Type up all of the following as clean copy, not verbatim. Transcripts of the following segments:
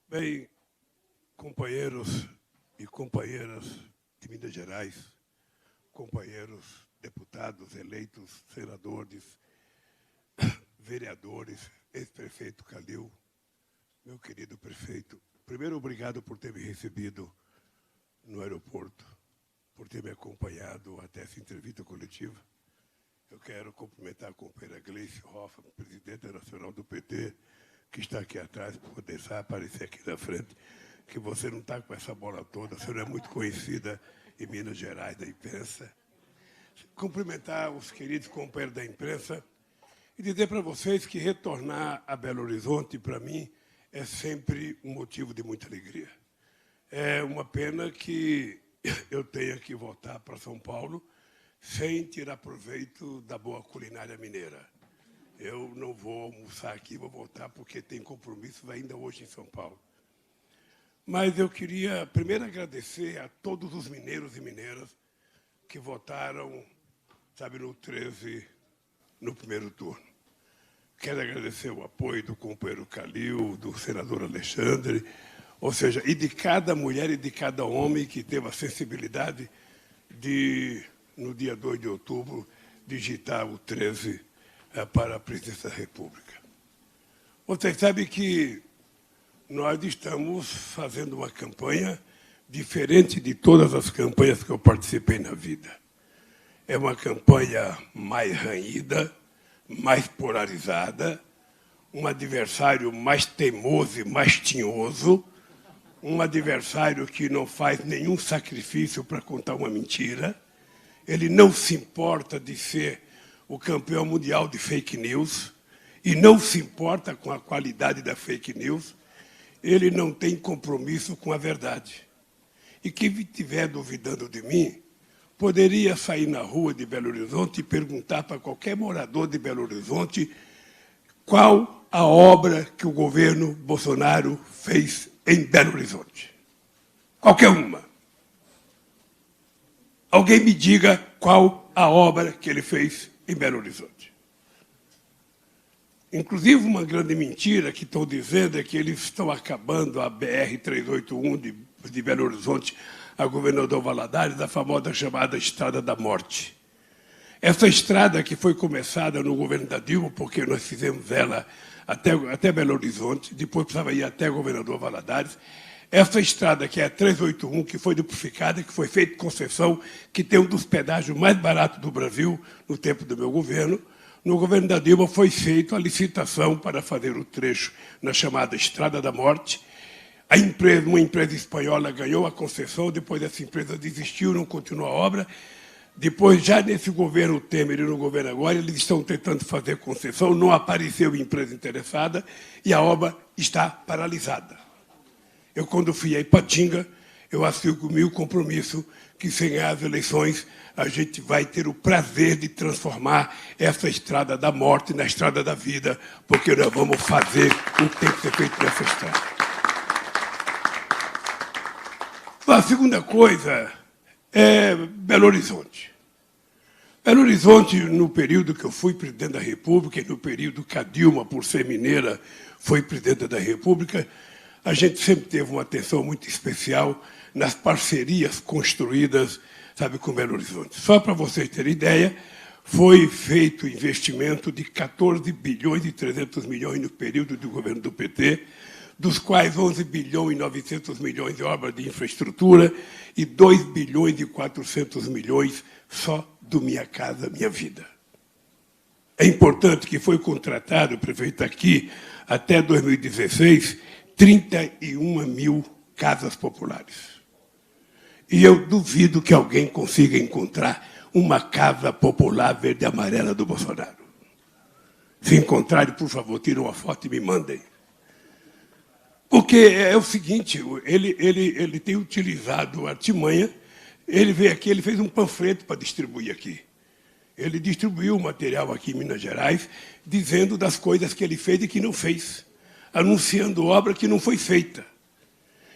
Bem, companheiros e companheiras de Minas Gerais, companheiros deputados eleitos, senadores, vereadores, ex-prefeito Calil, meu querido prefeito, primeiro, obrigado por ter me recebido no aeroporto, por ter me acompanhado até essa entrevista coletiva. Eu quero cumprimentar a companheira Gleice Hoffmann, presidenta nacional do PT, que está aqui atrás, para poder aparecer aqui na frente, que você não está com essa bola toda, você não é muito conhecida em Minas Gerais da imprensa. Cumprimentar os queridos companheiros da imprensa e dizer para vocês que retornar a Belo Horizonte, para mim, é sempre um motivo de muita alegria. É uma pena que eu tenha que voltar para São Paulo sem tirar proveito da boa culinária mineira. Eu não vou almoçar aqui, vou voltar porque tem compromissos ainda hoje em São Paulo. Mas eu queria primeiro agradecer a todos os mineiros e mineiras que votaram, no 13, no primeiro turno. Quero agradecer o apoio do companheiro Calil, do senador Alexandre, ou seja, e de cada mulher e de cada homem que teve a sensibilidade de, no dia 2 de outubro, digitar o 13 para a presidência da República. Vocês sabem que nós estamos fazendo uma campanha diferente de todas as campanhas que eu participei na vida. É uma campanha mais ranhida, mais polarizada, um adversário mais teimoso e mais tinhoso, um adversário que não faz nenhum sacrifício para contar uma mentira. Ele não se importa de ser o campeão mundial de fake news e não se importa com a qualidade da fake news. Ele não tem compromisso com a verdade. E quem estiver duvidando de mim, poderia sair na rua de Belo Horizonte e perguntar para qualquer morador de Belo Horizonte qual a obra que o governo Bolsonaro fez em Belo Horizonte. Qualquer uma. Alguém me diga qual a obra que ele fez em Belo Horizonte. Inclusive, uma grande mentira que estão dizendo é que eles estão acabando a BR-381 de Belo Horizonte a Governador Valadares, a famosa chamada Estrada da Morte. Essa estrada que foi começada no governo da Dilma, porque nós fizemos ela até Belo Horizonte, depois precisava ir até Governador Valadares. Essa estrada, que é a 381, que foi duplificada, que foi feita concessão, que tem um dos pedágios mais baratos do Brasil no tempo do meu governo, no governo da Dilma foi feita a licitação para fazer o trecho na chamada Estrada da Morte. Uma empresa espanhola ganhou a concessão, depois essa empresa desistiu, não continuou a obra. Depois, já nesse governo Temer e no governo agora, eles estão tentando fazer concessão, não apareceu empresa interessada e a obra está paralisada. Eu, quando fui a Ipatinga, eu assumi o compromisso que, sem ganhar as eleições, a gente vai ter o prazer de transformar essa estrada da morte na estrada da vida, porque nós vamos fazer o que tem que ser feito nessa estrada. A segunda coisa é Belo Horizonte. Belo Horizonte, no período que eu fui presidente da República, e no período que a Dilma, por ser mineira, foi presidenta da República, a gente sempre teve uma atenção muito especial nas parcerias construídas, com Belo Horizonte. Só para vocês terem ideia, foi feito investimento de 14 bilhões e 300 milhões no período do governo do PT, dos quais 11 bilhões e 900 milhões de obras de infraestrutura e 2 bilhões e 400 milhões só do Minha Casa Minha Vida. É importante que foi contratado, prefeito, aqui, até 2016, 31 mil casas populares. E eu duvido que alguém consiga encontrar uma casa popular verde e amarela do Bolsonaro. Se encontrarem, por favor, tirem uma foto e me mandem. Porque é o seguinte, ele tem utilizado a artimanha, ele veio aqui, ele fez um panfleto para distribuir aqui. Ele distribuiu o material aqui em Minas Gerais, dizendo das coisas que ele fez e que não fez, anunciando obra que não foi feita.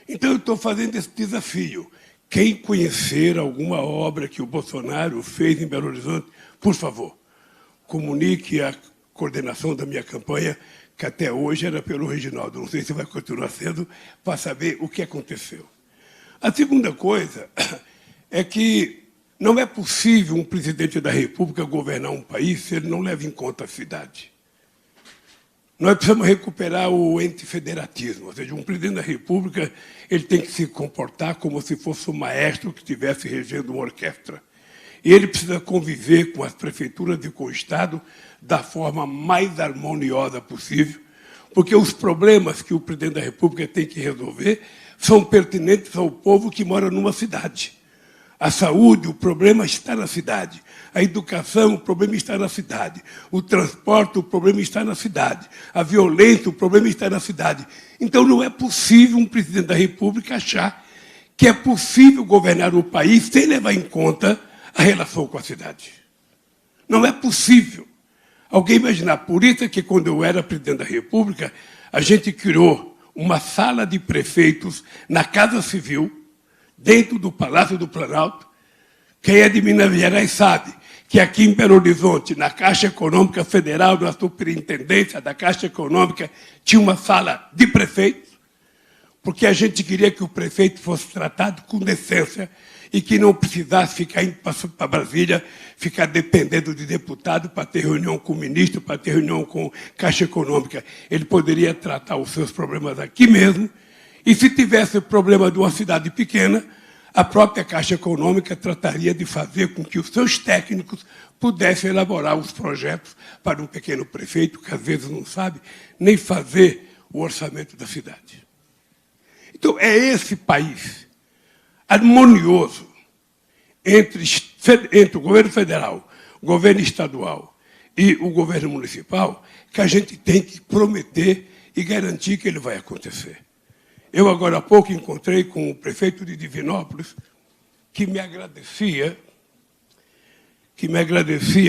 Então, eu estou fazendo esse desafio. Quem conhecer alguma obra que o Bolsonaro fez em Belo Horizonte, por favor, comunique coordenação da minha campanha, que até hoje era pelo Reginaldo. Não sei se vai continuar sendo, para saber o que aconteceu. A segunda coisa é que não é possível um presidente da República governar um país se ele não leva em conta a cidade. Nós precisamos recuperar o ente-federatismo, ou seja, um presidente da República ele tem que se comportar como se fosse um maestro que estivesse regendo uma orquestra. E ele precisa conviver com as prefeituras e com o Estado da forma mais harmoniosa possível, porque os problemas que o presidente da República tem que resolver são pertinentes ao povo que mora numa cidade. A saúde, o problema está na cidade. A educação, o problema está na cidade. O transporte, o problema está na cidade. A violência, o problema está na cidade. Então, não é possível um presidente da República achar que é possível governar o país sem levar em conta a relação com a cidade. Não é possível. Alguém imaginar, por isso é que quando eu era presidente da República, a gente criou uma sala de prefeitos na Casa Civil, dentro do Palácio do Planalto. Quem é de Minas Gerais sabe que aqui em Belo Horizonte, na Caixa Econômica Federal, na superintendência da Caixa Econômica, tinha uma sala de prefeitos, porque a gente queria que o prefeito fosse tratado com decência e que não precisasse ficar indo para Brasília, ficar dependendo de deputado para ter reunião com o ministro, para ter reunião com Caixa Econômica. Ele poderia tratar os seus problemas aqui mesmo, e se tivesse problema de uma cidade pequena, a própria Caixa Econômica trataria de fazer com que os seus técnicos pudessem elaborar os projetos para um pequeno prefeito, que às vezes não sabe nem fazer o orçamento da cidade. Então, é esse país harmonioso entre o governo federal, o governo estadual e o governo municipal que a gente tem que prometer e garantir que ele vai acontecer. Eu, agora há pouco, encontrei com o prefeito de Divinópolis, que me agradecia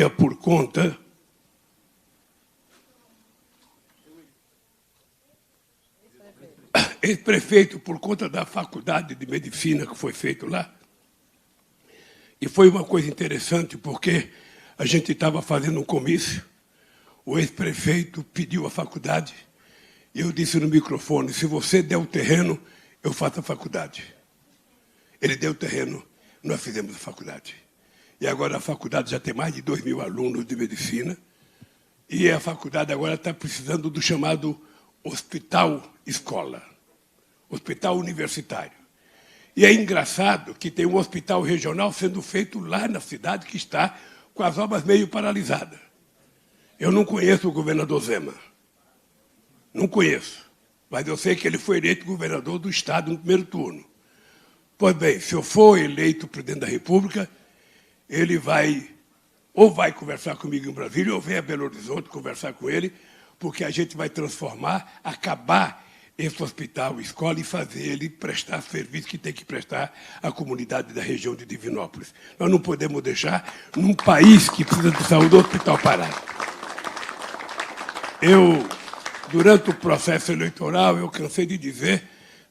por conta ex-prefeito por conta da faculdade de medicina que foi feito lá. E foi uma coisa interessante, porque a gente estava fazendo um comício, o ex-prefeito pediu a faculdade, e eu disse no microfone, se você der o terreno, eu faço a faculdade. Ele deu o terreno, nós fizemos a faculdade. E agora a faculdade já tem mais de 2.000 alunos de medicina, e a faculdade agora está precisando do chamado hospital-escola, hospital universitário. E é engraçado que tem um hospital regional sendo feito lá na cidade que está com as obras meio paralisadas. Eu não conheço o governador Zema. Não conheço, mas eu sei que ele foi eleito governador do Estado no primeiro turno. Pois bem, se eu for eleito presidente da República, ele vai conversar comigo em Brasília, ou vem a Belo Horizonte conversar com ele, porque a gente vai transformar, acabar esse hospital, escola, e fazer ele prestar serviço que tem que prestar à comunidade da região de Divinópolis. Nós não podemos deixar, num país que precisa de saúde, o hospital parado. Durante o processo eleitoral, eu cansei de dizer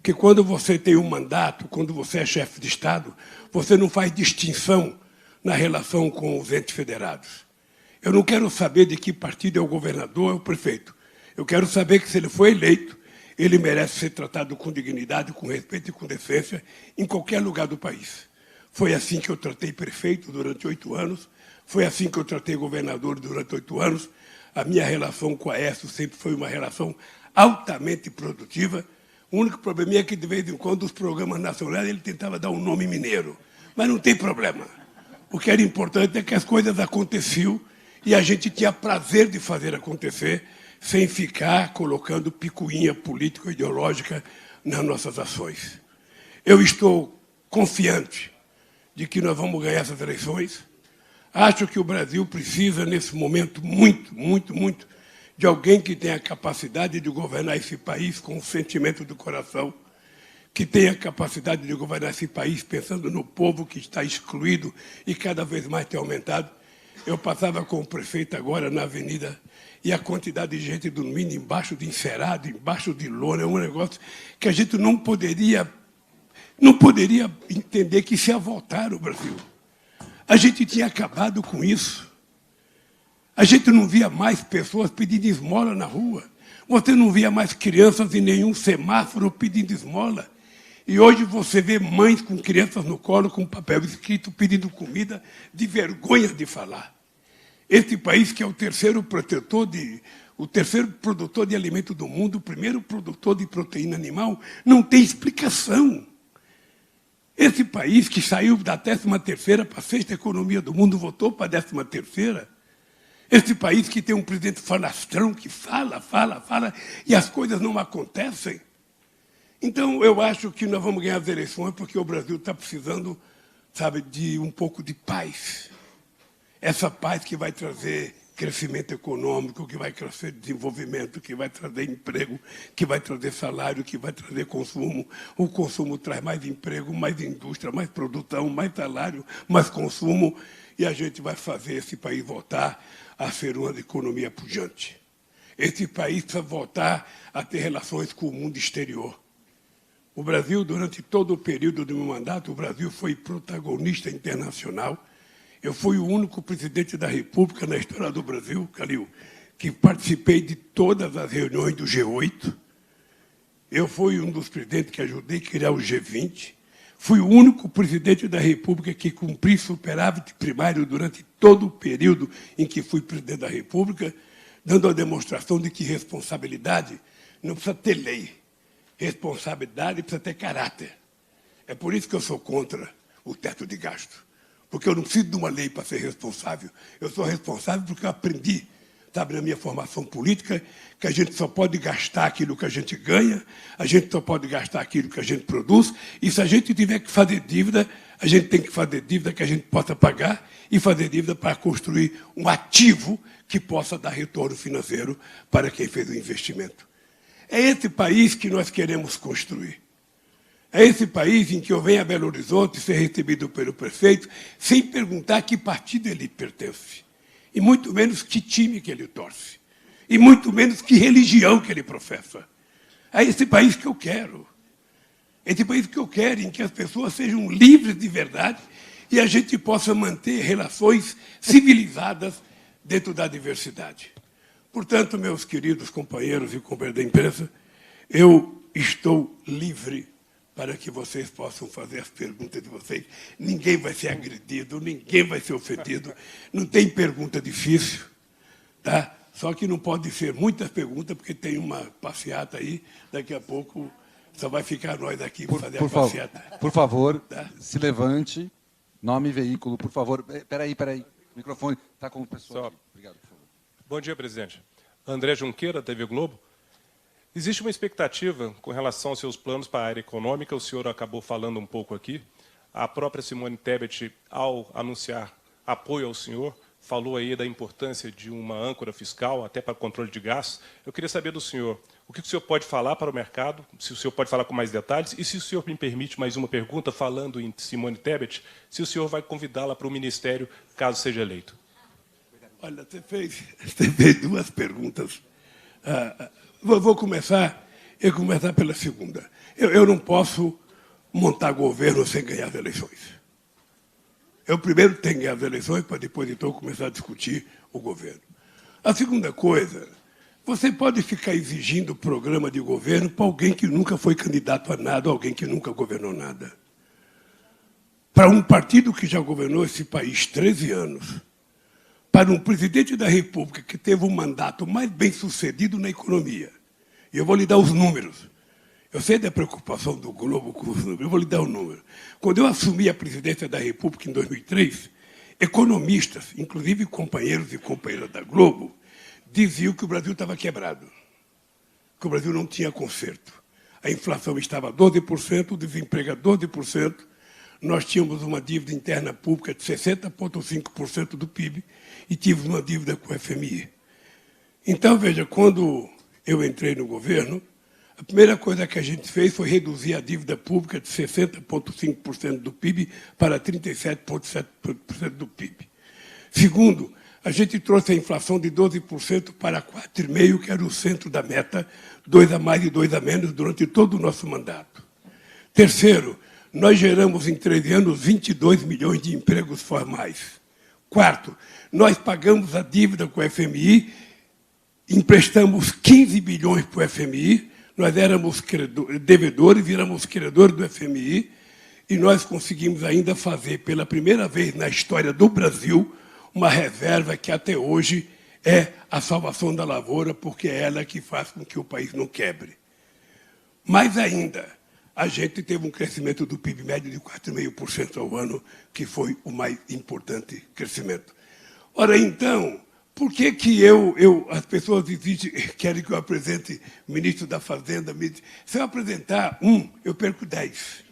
que quando você tem um mandato, quando você é chefe de Estado, você não faz distinção na relação com os entes federados. Eu não quero saber de que partido é o governador ou o prefeito. Eu quero saber que, se ele foi eleito, ele merece ser tratado com dignidade, com respeito e com decência em qualquer lugar do país. Foi assim que eu tratei prefeito durante 8 anos, foi assim que eu tratei governador durante 8 anos. A minha relação com a Aécio sempre foi uma relação altamente produtiva. O único probleminha é que, de vez em quando, os programas nacionais ele tentava dar um nome mineiro. Mas não tem problema. O que era importante é que as coisas aconteciam e a gente tinha prazer de fazer acontecer, sem ficar colocando picuinha político-ideológica nas nossas ações. Eu estou confiante de que nós vamos ganhar essas eleições. Acho que o Brasil precisa, nesse momento, muito, de alguém que tenha a capacidade de governar esse país com o sentimento do coração, que tenha a capacidade de governar esse país pensando no povo que está excluído e cada vez mais tem aumentado. Eu passava com o prefeito agora na avenida e a quantidade de gente dormindo embaixo de encerado, embaixo de lona, é um negócio que a gente não poderia entender que isso ia voltar no Brasil. A gente tinha acabado com isso. A gente não via mais pessoas pedindo esmola na rua. Você não via mais crianças em nenhum semáforo pedindo esmola. E hoje você vê mães com crianças no colo, com papel escrito, pedindo comida, de vergonha de falar. Este país, que é o terceiro produtor de alimento do mundo, o primeiro produtor de proteína animal, não tem explicação. Esse país, que saiu da 13ª para a 6ª economia do mundo, voltou para a 13ª. Esse país que tem um presidente falastrão, que fala, e as coisas não acontecem. Então, eu acho que nós vamos ganhar as eleições porque o Brasil está precisando, sabe, de um pouco de paz. Essa paz que vai trazer crescimento econômico, que vai trazer desenvolvimento, que vai trazer emprego, que vai trazer salário, que vai trazer consumo. O consumo traz mais emprego, mais indústria, mais produção, mais salário, mais consumo, e a gente vai fazer esse país voltar a ser uma economia pujante. Esse país precisa voltar a ter relações com o mundo exterior. O Brasil, durante todo o período do meu mandato, o Brasil foi protagonista internacional. Eu fui o único presidente da República na história do Brasil, Calil, que participei de todas as reuniões do G8. Eu fui um dos presidentes que ajudei a criar o G20. Fui o único presidente da República que cumpri superávit primário durante todo o período em que fui presidente da República, dando a demonstração de que responsabilidade não precisa ter lei. Responsabilidade precisa ter caráter. É por isso que eu sou contra o teto de gasto. Porque eu não preciso de uma lei para ser responsável. Eu sou responsável porque eu aprendi, sabe, na minha formação política, que a gente só pode gastar aquilo que a gente ganha, a gente só pode gastar aquilo que a gente produz, e se a gente tiver que fazer dívida, a gente tem que fazer dívida que a gente possa pagar e fazer dívida para construir um ativo que possa dar retorno financeiro para quem fez o investimento. É esse país que nós queremos construir. É esse país em que eu venho a Belo Horizonte ser recebido pelo prefeito sem perguntar que partido ele pertence, e muito menos que time que ele torce, e muito menos que religião que ele professa. É esse país que eu quero. Esse país que eu quero, em que as pessoas sejam livres de verdade e a gente possa manter relações civilizadas dentro da diversidade. Portanto, meus queridos companheiros e companheiros da imprensa, eu estou livre para que vocês possam fazer as perguntas de vocês. Ninguém vai ser agredido, ninguém vai ser ofendido, não tem pergunta difícil, tá? Só que não pode ser muitas perguntas, porque tem uma passeata aí, daqui a pouco só vai ficar nós aqui para fazer a passeata. Por favor, tá? Se levante, nome e veículo, por favor. Peraí, o microfone está com o pessoal aqui. Obrigado, por favor. Bom dia, presidente. André Junqueira, TV Globo. Existe uma expectativa com relação aos seus planos para a área econômica, o senhor acabou falando um pouco aqui. A própria Simone Tebet, ao anunciar apoio ao senhor, falou aí da importância de uma âncora fiscal, até para controle de gastos. Eu queria saber do senhor, o que o senhor pode falar para o mercado, se o senhor pode falar com mais detalhes, e se o senhor me permite mais uma pergunta, falando em Simone Tebet, se o senhor vai convidá-la para o ministério, caso seja eleito. Olha, você fez duas perguntas. Vou começar pela segunda. Eu não posso montar governo sem ganhar as eleições. Eu primeiro tenho que ganhar as eleições para depois, então, começar a discutir o governo. A segunda coisa, você pode ficar exigindo programa de governo para alguém que nunca foi candidato a nada, alguém que nunca governou nada. Para um partido que já governou esse país 13 anos, para um presidente da República que teve um mandato mais bem sucedido na economia. E eu vou lhe dar os números. Eu sei da preocupação do Globo com os números, eu vou lhe dar o número. Quando eu assumi a presidência da República em 2003, economistas, inclusive companheiros e companheiras da Globo, diziam que o Brasil estava quebrado, que o Brasil não tinha conserto. A inflação estava a 12%, o desemprego a 12%, nós tínhamos uma dívida interna pública de 60,5% do PIB e tínhamos uma dívida com o FMI. Então, veja, quando eu entrei no governo, a primeira coisa que a gente fez foi reduzir a dívida pública de 60,5% do PIB para 37,7% do PIB. Segundo, a gente trouxe a inflação de 12% para 4,5%, que era o centro da meta, 2 a mais e 2 a menos, durante todo o nosso mandato. Terceiro, nós geramos em 13 anos 22 milhões de empregos formais. Quarto, nós pagamos a dívida com o FMI, emprestamos 15 bilhões para o FMI, nós éramos devedores, viramos credores do FMI, e nós conseguimos ainda fazer, pela primeira vez na história do Brasil, uma reserva que até hoje é a salvação da lavoura, porque é ela que faz com que o país não quebre. Mais ainda, a gente teve um crescimento do PIB médio de 4,5% ao ano, que foi o mais importante crescimento. Ora, então, por que as pessoas querem que eu apresente o ministro da Fazenda? Se eu apresentar eu perco 10.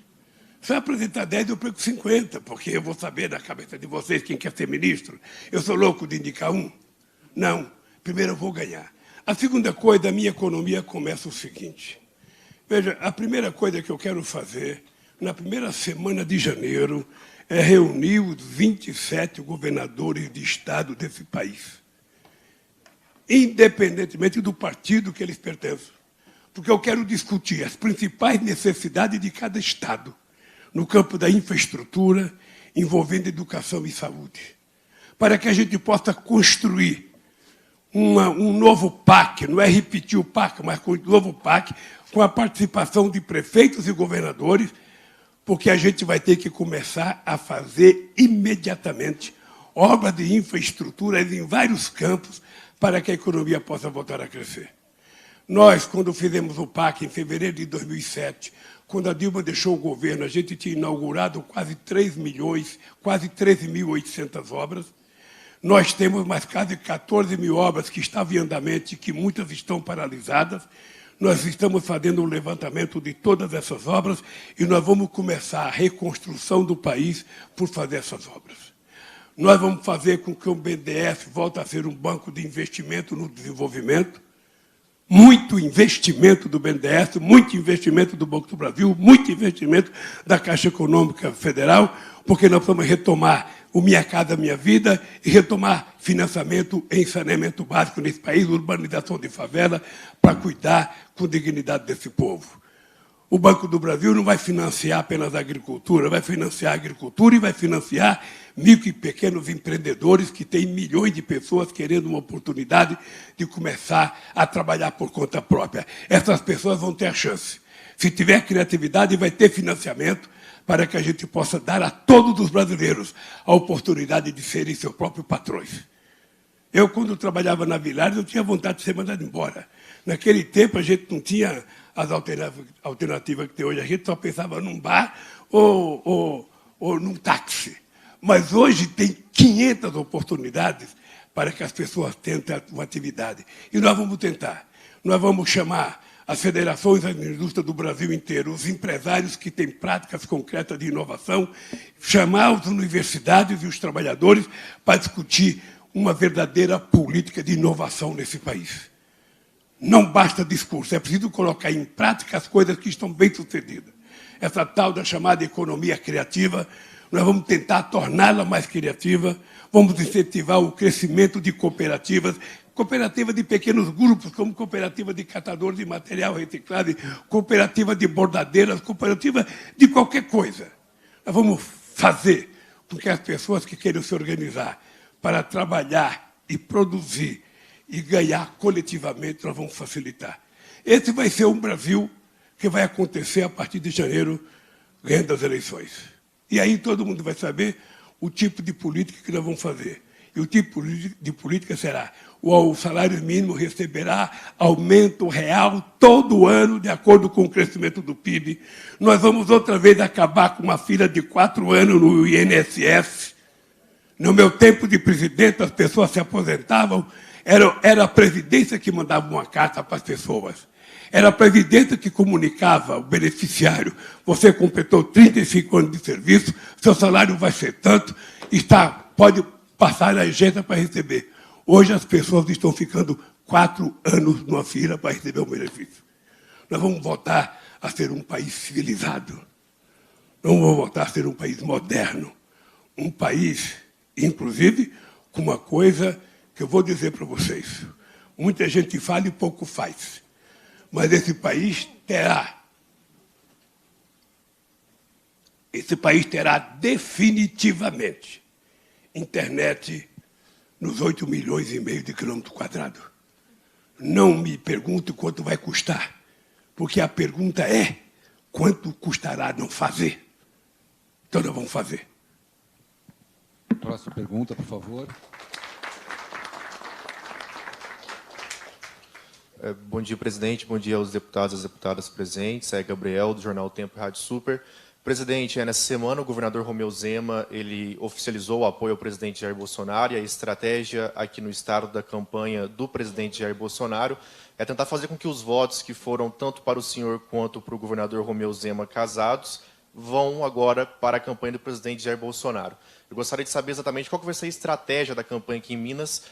Se eu apresentar 10, eu perco 50, porque eu vou saber da cabeça de vocês quem quer ser ministro. Eu sou louco de indicar um? Não. Primeiro eu vou ganhar. A segunda coisa, a minha economia começa o seguinte. Veja, a primeira coisa que eu quero fazer, na primeira semana de janeiro, é reunir os 27 governadores de estado desse país, independentemente do partido que eles pertencem. Porque eu quero discutir as principais necessidades de cada estado, no campo da infraestrutura, envolvendo educação e saúde, para que a gente possa construir um novo PAC, não é repetir o PAC, mas um novo PAC, com a participação de prefeitos e governadores, porque a gente vai ter que começar a fazer imediatamente obras de infraestrutura em vários campos para que a economia possa voltar a crescer. Nós, quando fizemos o PAC em fevereiro de 2007, quando a Dilma deixou o governo, a gente tinha inaugurado quase 3 milhões, quase 13.800 obras. Nós temos mais quase 14 mil obras que estavam em andamento e que muitas estão paralisadas. Nós estamos fazendo um levantamento de todas essas obras e nós vamos começar a reconstrução do país por fazer essas obras. Nós vamos fazer com que o BNDES volte a ser um banco de investimento no desenvolvimento, muito investimento do BNDES, muito investimento do Banco do Brasil, muito investimento da Caixa Econômica Federal, porque nós vamos retomar o Minha Casa Minha Vida e retomar financiamento em saneamento básico nesse país, urbanização de favela, para cuidar com dignidade desse povo. O Banco do Brasil não vai financiar apenas a agricultura, vai financiar a agricultura e vai financiar micro e pequenos empreendedores que têm milhões de pessoas querendo uma oportunidade de começar a trabalhar por conta própria. Essas pessoas vão ter a chance. Se tiver criatividade, vai ter financiamento para que a gente possa dar a todos os brasileiros a oportunidade de serem seus próprios patrões. Eu, quando trabalhava na Villares, eu tinha vontade de ser mandado embora. Naquele tempo, a gente não tinha as alternativas que tem hoje. A gente só pensava num bar ou num táxi. Mas hoje tem 500 oportunidades para que as pessoas tentem uma atividade. E nós vamos tentar. Nós vamos chamar as federações da indústria do Brasil inteiro, os empresários que têm práticas concretas de inovação, chamar as universidades e os trabalhadores para discutir uma verdadeira política de inovação nesse país. Não basta discurso, é preciso colocar em prática as coisas que estão bem-sucedidas. Essa tal da chamada economia criativa, nós vamos tentar torná-la mais criativa, vamos incentivar o crescimento de cooperativas de pequenos grupos, como cooperativa de catadores de material reciclado, cooperativa de bordadeiras, cooperativa de qualquer coisa. Nós vamos fazer com que as pessoas que queiram se organizar para trabalhar e produzir e ganhar coletivamente, nós vamos facilitar. Esse vai ser um Brasil que vai acontecer a partir de janeiro, ganhando as eleições. E aí todo mundo vai saber o tipo de política que nós vamos fazer. E o tipo de política será: o salário mínimo receberá aumento real todo ano, de acordo com o crescimento do PIB. Nós vamos outra vez acabar com uma fila de 4 anos no INSS. No meu tempo de presidente, as pessoas se aposentavam, era a presidência que mandava uma carta para as pessoas. Era a presidência que comunicava ao beneficiário: você completou 35 anos de serviço, seu salário vai ser tanto, pode passar na agência para receber. Hoje as pessoas estão ficando 4 anos numa fila para receber o benefício. Nós vamos voltar a ser um país civilizado. Não vamos voltar a ser um país moderno. Um país, inclusive, com uma coisa que eu vou dizer para vocês. Muita gente fala e pouco faz. Mas esse país terá definitivamente, internet nos 8,5 milhões de quilômetros quadrados. Não me pergunte quanto vai custar, porque a pergunta é quanto custará não fazer. Então nós vamos fazer. Próxima pergunta, por favor. Bom dia, presidente. Bom dia aos deputados e às deputadas presentes. É Gabriel, do Jornal Tempo e Rádio Super. Presidente, nessa semana o governador Romeu Zema ele oficializou o apoio ao presidente Jair Bolsonaro e a estratégia aqui no estado da campanha do presidente Jair Bolsonaro é tentar fazer com que os votos que foram tanto para o senhor quanto para o governador Romeu Zema casados vão agora para a campanha do presidente Jair Bolsonaro. Eu gostaria de saber exatamente qual que vai ser a estratégia da campanha aqui em Minas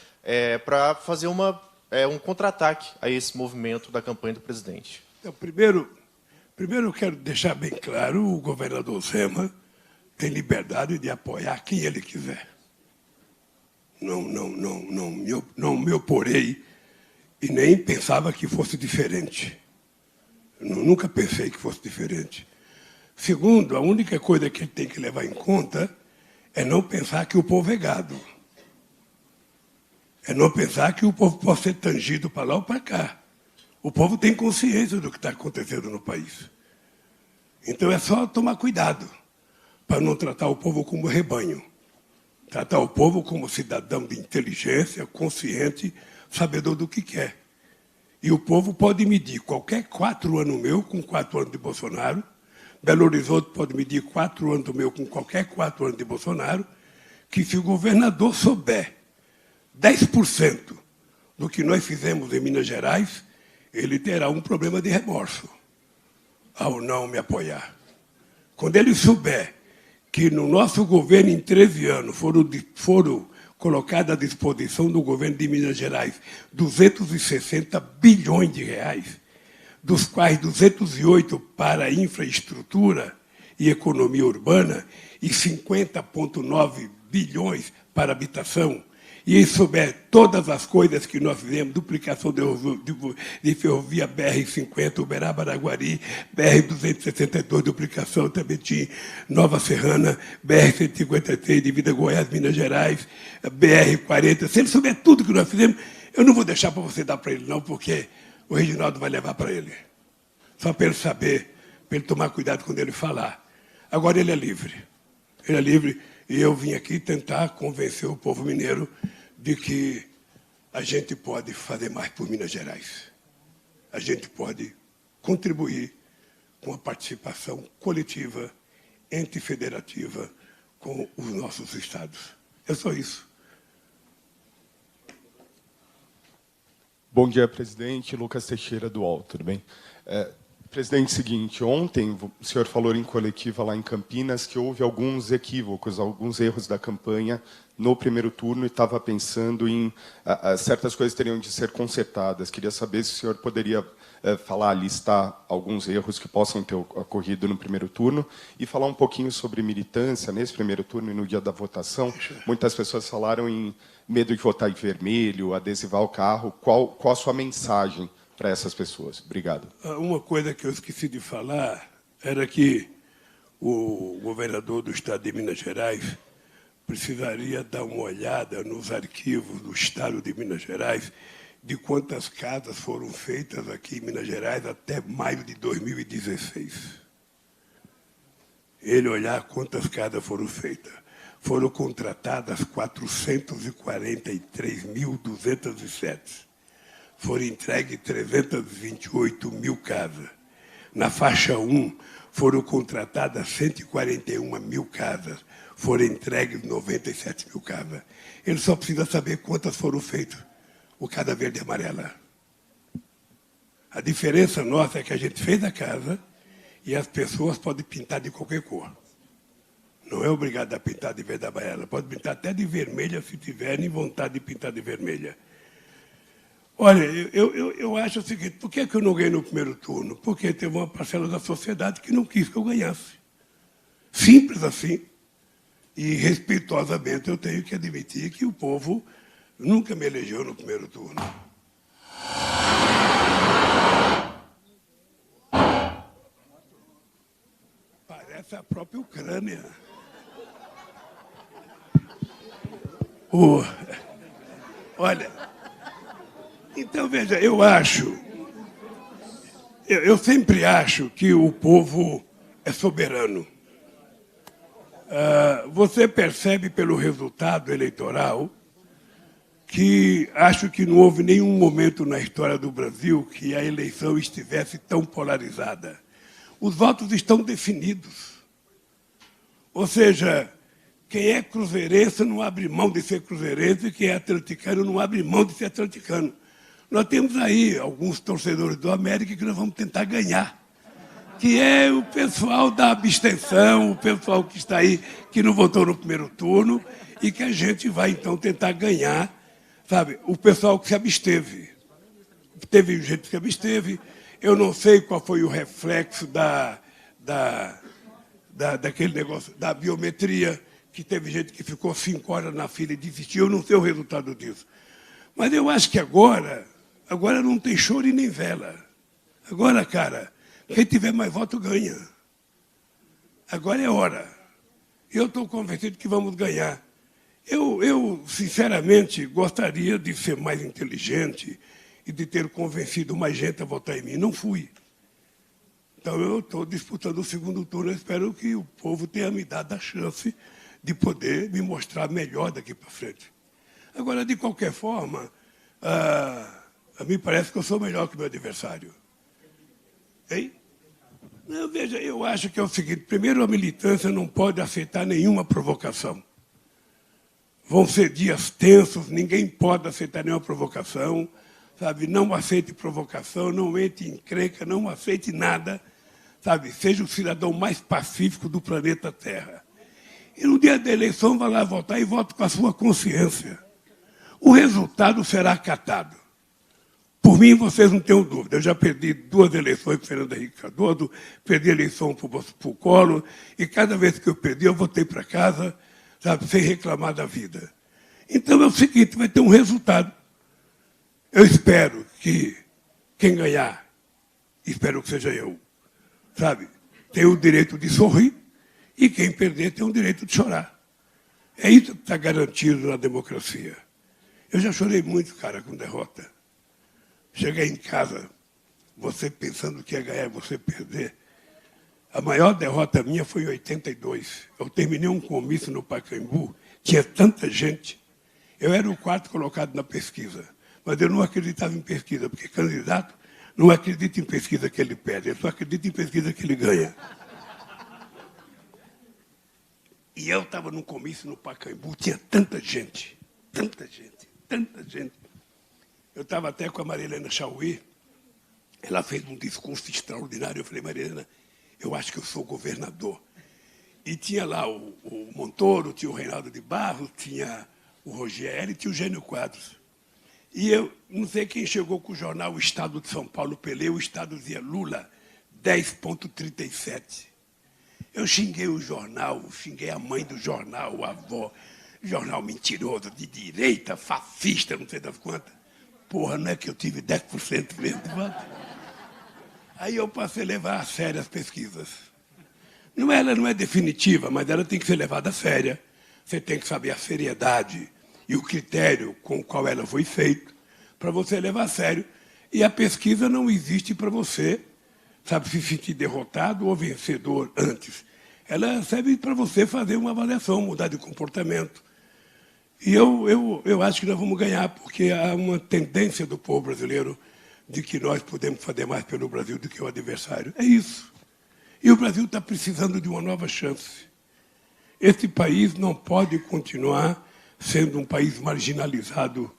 para fazer um contra-ataque a esse movimento da campanha do presidente. Então, primeiro eu quero deixar bem claro, o governador Zema tem liberdade de apoiar quem ele quiser. Não me oporei e nem pensava que fosse diferente. Nunca pensei que fosse diferente. Segundo, a única coisa que ele tem que levar em conta é não pensar que o povo é gado. É não pensar que o povo pode ser tangido para lá ou para cá. O povo tem consciência do que está acontecendo no país. Então é só tomar cuidado para não tratar o povo como rebanho. Tratar o povo como cidadão de inteligência, consciente, sabedor do que quer. E o povo pode medir qualquer 4 anos meu com 4 anos de Bolsonaro. Belo Horizonte pode medir 4 anos do meu com qualquer 4 anos de Bolsonaro. Que se o governador souber 10% do que nós fizemos em Minas Gerais, ele terá um problema de remorso ao não me apoiar. Quando ele souber que no nosso governo, em 13 anos, foram colocados à disposição do governo de Minas Gerais 260 bilhões de reais, dos quais 208 para infraestrutura e economia urbana e 50,9 bilhões para habitação, e ele souber todas as coisas que nós fizemos, duplicação de ferrovia BR-50, Uberaba-Araguari, BR-262, duplicação também tinha Nova Serrana, BR-153, divisa Goiás, Minas Gerais, BR-40, se ele souber tudo que nós fizemos, eu não vou deixar para você dar para ele, não, porque o Reginaldo vai levar para ele. Só para ele saber, para ele tomar cuidado quando ele falar. Agora ele é livre. Ele é livre e eu vim aqui tentar convencer o povo mineiro de que a gente pode fazer mais por Minas Gerais. A gente pode contribuir com a participação coletiva, antifederativa, com os nossos estados. É só isso. Bom dia, presidente. Lucas Teixeira, do UOL, tudo bem? Presidente, seguinte, ontem o senhor falou em coletiva lá em Campinas que houve alguns equívocos, alguns erros da campanha no primeiro turno e estava pensando em certas coisas teriam de ser consertadas. Queria saber se o senhor poderia listar alguns erros que possam ter ocorrido no primeiro turno e falar um pouquinho sobre militância nesse primeiro turno e no dia da votação. Muitas pessoas falaram em medo de votar em vermelho, adesivar o carro. Qual a sua mensagem para essas pessoas? Obrigado. Uma coisa que eu esqueci de falar era que o governador do estado de Minas Gerais precisaria dar uma olhada nos arquivos do estado de Minas Gerais de quantas casas foram feitas aqui em Minas Gerais até maio de 2016. Ele olhar quantas casas foram feitas. Foram contratadas 443.207. Foram entregues 328 mil casas. Na faixa 1, foram contratadas 141 mil casas. Foram entregues 97 mil casas. Ele só precisa saber quantas foram feitas. O cada verde e amarela. A diferença nossa é que a gente fez a casa e as pessoas podem pintar de qualquer cor. Não é obrigado a pintar de verde e amarela. Pode pintar até de vermelha se tiverem vontade de pintar de vermelha. Olha, eu acho o seguinte, por que eu não ganhei no primeiro turno? Porque teve uma parcela da sociedade que não quis que eu ganhasse. Simples assim. E, respeitosamente, eu tenho que admitir que o povo nunca me elegeu no primeiro turno. Parece a própria Ucrânia. Olha, então, veja, eu sempre acho que o povo é soberano. Você percebe pelo resultado eleitoral que acho que não houve nenhum momento na história do Brasil que a eleição estivesse tão polarizada. Os votos estão definidos. Ou seja, quem é cruzeirense não abre mão de ser cruzeirense, e quem é atleticano não abre mão de ser atleticano. Nós temos aí alguns torcedores do América que nós vamos tentar ganhar, que é o pessoal da abstenção, o pessoal que está aí, que não votou no primeiro turno, e que a gente vai, então, tentar ganhar, sabe, o pessoal que se absteve. Teve gente que se absteve, eu não sei qual foi o reflexo daquele negócio, da biometria, que teve gente que ficou 5 horas na fila e desistiu, eu não sei o resultado disso. Mas eu acho que agora não tem choro e nem vela. Agora, cara, quem tiver mais voto ganha. Agora é hora. Eu estou convencido que vamos ganhar. Eu, sinceramente, gostaria de ser mais inteligente e de ter convencido mais gente a votar em mim. Não fui. Então, eu estou disputando o segundo turno. Eu espero que o povo tenha me dado a chance de poder me mostrar melhor daqui para frente. Agora, de qualquer forma, a mim parece que eu sou melhor que o meu adversário. Hein? Não, veja, eu acho que é o seguinte: primeiro, a militância não pode aceitar nenhuma provocação. Vão ser dias tensos, ninguém pode aceitar nenhuma provocação, sabe? Não aceite provocação, não entre em encrenca, não aceite nada, sabe? Seja o cidadão mais pacífico do planeta Terra. E no dia da eleição, vá lá votar e vote com a sua consciência. O resultado será acatado. Por mim, vocês não tenham dúvida. Eu já perdi 2 eleições para o Fernando Henrique Cardoso, perdi a eleição para o Collor, e cada vez que eu perdi, eu voltei para casa, sabe, sem reclamar da vida. Então é o seguinte, vai ter um resultado. Eu espero que quem ganhar, espero que seja eu, sabe, tenha o direito de sorrir, e quem perder tem o direito de chorar. É isso que está garantido na democracia. Eu já chorei muito, cara, com derrota. Cheguei em casa, você pensando que ia ganhar e você perder. A maior derrota minha foi em 82. Eu terminei um comício no Pacaembu, tinha tanta gente. Eu era o 4º colocado na pesquisa, mas eu não acreditava em pesquisa, porque candidato não acredita em pesquisa que ele perde, ele só acredita em pesquisa que ele ganha. E eu estava num comício no Pacaembu, tinha tanta gente, tanta gente, tanta gente. Eu estava até com a Marilena Chauí, ela fez um discurso extraordinário. Eu falei: Marilena, eu acho que eu sou governador. E tinha lá o Montoro, tinha o Reinaldo de Barros, tinha o Rogério e tinha o Gênio Quadros. E eu não sei quem chegou com o jornal O Estado de São Paulo, Pelé, o Estado dizia Lula, 10,37. Eu xinguei o jornal, xinguei a mãe do jornal, a avó, jornal mentiroso, de direita, fascista, não sei das quantas. Porra, não é que eu tive 10% mesmo de voto? Aí eu passei a levar a sério as pesquisas. Ela não é definitiva, mas ela tem que ser levada a séria. Você tem que saber a seriedade e o critério com o qual ela foi feita para você levar a sério. E a pesquisa não existe para você, sabe, se sentir derrotado ou vencedor antes. Ela serve para você fazer uma avaliação, mudar de comportamento. E eu acho que nós vamos ganhar, porque há uma tendência do povo brasileiro de que nós podemos fazer mais pelo Brasil do que o adversário. É isso. E o Brasil está precisando de uma nova chance. Esse país não pode continuar sendo um país marginalizado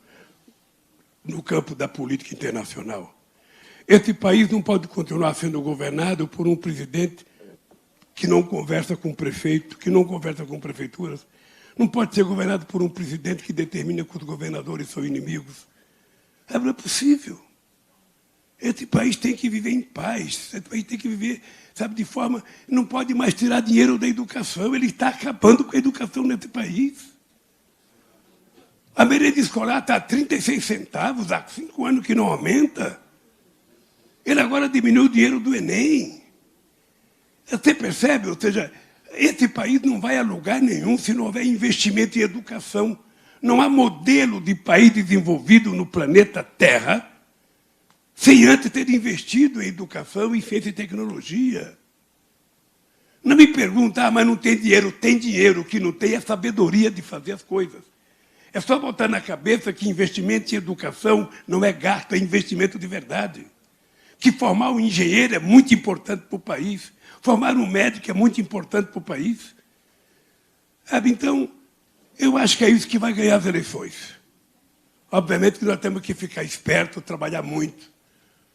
no campo da política internacional. Esse país não pode continuar sendo governado por um presidente que não conversa com o prefeito, que não conversa com prefeituras. Não pode ser governado por um presidente que determina que os governadores são inimigos. Não é possível. Esse país tem que viver em paz. Esse país tem que viver, sabe, de forma... Não pode mais tirar dinheiro da educação. Ele está acabando com a educação nesse país. A merenda escolar está a 36 centavos, há 5 anos que não aumenta. Ele agora diminuiu o dinheiro do Enem. Você percebe? Ou seja, esse país não vai a lugar nenhum se não houver investimento em educação. Não há modelo de país desenvolvido no planeta Terra sem antes ter investido em educação, em ciência e tecnologia. Não me pergunta, mas não tem dinheiro. Tem dinheiro, o que não tem é sabedoria de fazer as coisas. É só botar na cabeça que investimento em educação não é gasto, é investimento de verdade. Que formar um engenheiro é muito importante para o país. Formar um médico é muito importante para o país. Sabe, então, eu acho que é isso que vai ganhar as eleições. Obviamente que nós temos que ficar espertos, trabalhar muito.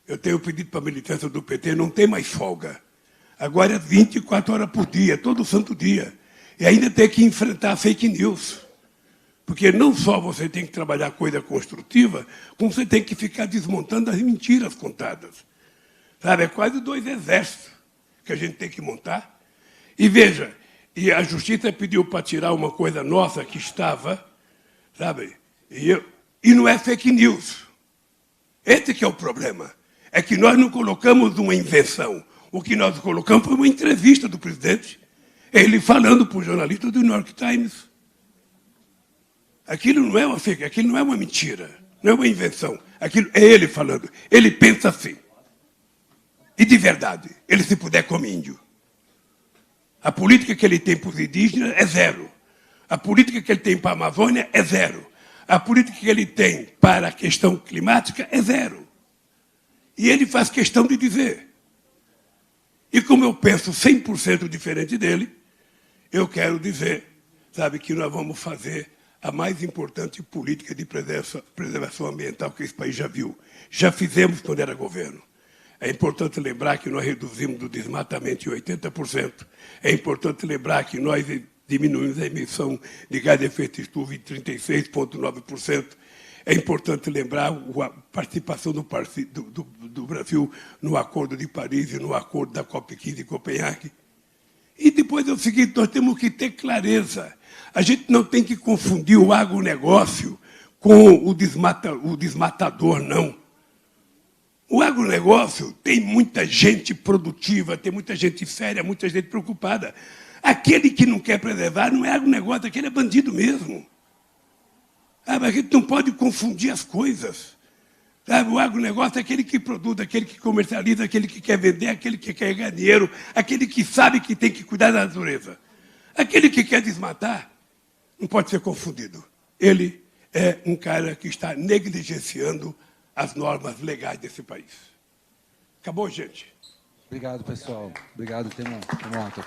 Eu tenho pedido para a militância do PT, não tem mais folga. Agora é 24 horas por dia, todo santo dia. E ainda tem que enfrentar fake news. Porque não só você tem que trabalhar coisa construtiva, como você tem que ficar desmontando as mentiras contadas. Sabe, é quase 2 exércitos que a gente tem que montar. E veja, e a justiça pediu para tirar uma coisa nossa que estava, sabe? E não é fake news. Esse que é o problema. É que nós não colocamos uma invenção. O que nós colocamos foi uma entrevista do presidente, ele falando para o jornalista do New York Times. Aquilo não é uma fake, aquilo não é uma mentira, não é uma invenção. Aquilo é ele falando. Ele pensa assim. E de verdade, ele se puder come índio. A política que ele tem para os indígenas é zero. A política que ele tem para a Amazônia é zero. A política que ele tem para a questão climática é zero. E ele faz questão de dizer. E como eu penso 100% diferente dele, eu quero dizer, sabe, que nós vamos fazer a mais importante política de preservação ambiental que esse país já viu. Já fizemos quando era governo. É importante lembrar que nós reduzimos o desmatamento em 80%. É importante lembrar que nós diminuímos a emissão de gás de efeito estufa em 36,9%. É importante lembrar a participação do Brasil no Acordo de Paris e no Acordo da COP15 em Copenhague. E depois é o seguinte, nós temos que ter clareza. A gente não tem que confundir o agronegócio com o desmatador, não. O agronegócio tem muita gente produtiva, tem muita gente séria, muita gente preocupada. Aquele que não quer preservar não é agronegócio, aquele é bandido mesmo. Mas a gente não pode confundir as coisas. Sabe? O agronegócio é aquele que produz, aquele que comercializa, aquele que quer vender, aquele que quer ganhar dinheiro, aquele que sabe que tem que cuidar da natureza. Aquele que quer desmatar não pode ser confundido. Ele é um cara que está negligenciando as normas legais desse país. Acabou, gente? Obrigado, pessoal. Obrigado, tem uma nota.